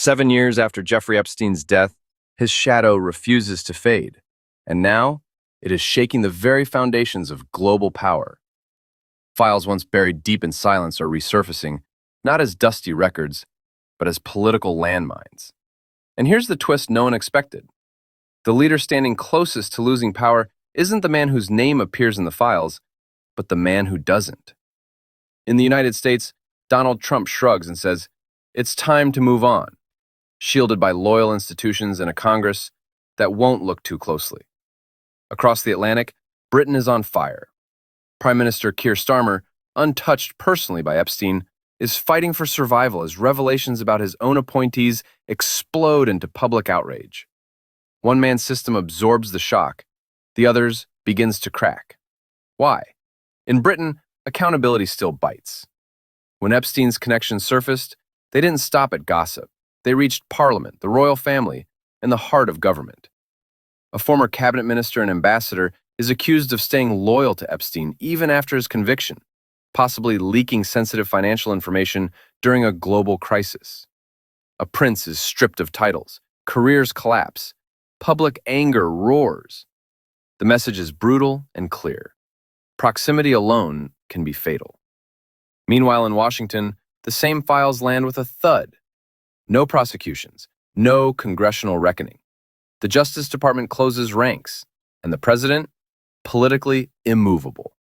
7 years after Jeffrey Epstein's death, his shadow refuses to fade, and now it is shaking the very foundations of global power. Files once buried deep in silence are resurfacing, not as dusty records, but as political landmines. And here's the twist no one expected. The leader standing closest to losing power isn't the man whose name appears in the files, but the man who doesn't. In the United States, Donald Trump shrugs and says, "It's time to move on," shielded by loyal institutions and a Congress that won't look too closely. Across the Atlantic, Britain is on fire. Prime Minister Keir Starmer, untouched personally by Epstein, is fighting for survival as revelations about his own appointees explode into public outrage. One man's system absorbs the shock, the other's begins to crack. Why? In Britain, accountability still bites. When Epstein's connections surfaced, they didn't stop at gossip. They reached Parliament, the royal family, and the heart of government. A former cabinet minister and ambassador is accused of staying loyal to Epstein even after his conviction, possibly leaking sensitive financial information during a global crisis. A prince is stripped of titles, careers collapse, public anger roars. The message is brutal and clear. Proximity alone can be fatal. Meanwhile, in Washington, the same files land with a thud. No prosecutions, no congressional reckoning. The Justice Department closes ranks, and the president, politically immovable.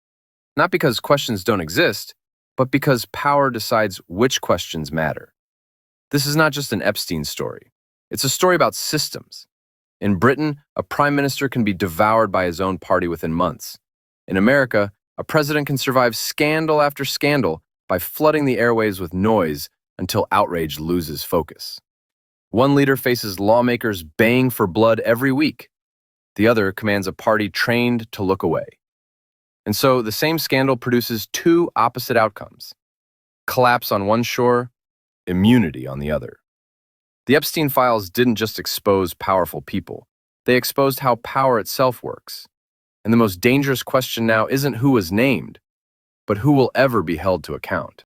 Not because questions don't exist, but because power decides which questions matter. This is not just an Epstein story. It's a story about systems. In Britain, a prime minister can be devoured by his own party within months. In America, a president can survive scandal after scandal by flooding the airwaves with noise until outrage loses focus. One leader faces lawmakers baying for blood every week. The other commands a party trained to look away. And so the same scandal produces two opposite outcomes: collapse on one shore, immunity on the other. The Epstein files didn't just expose powerful people. They exposed how power itself works. And the most dangerous question now isn't who was named, but who will ever be held to account.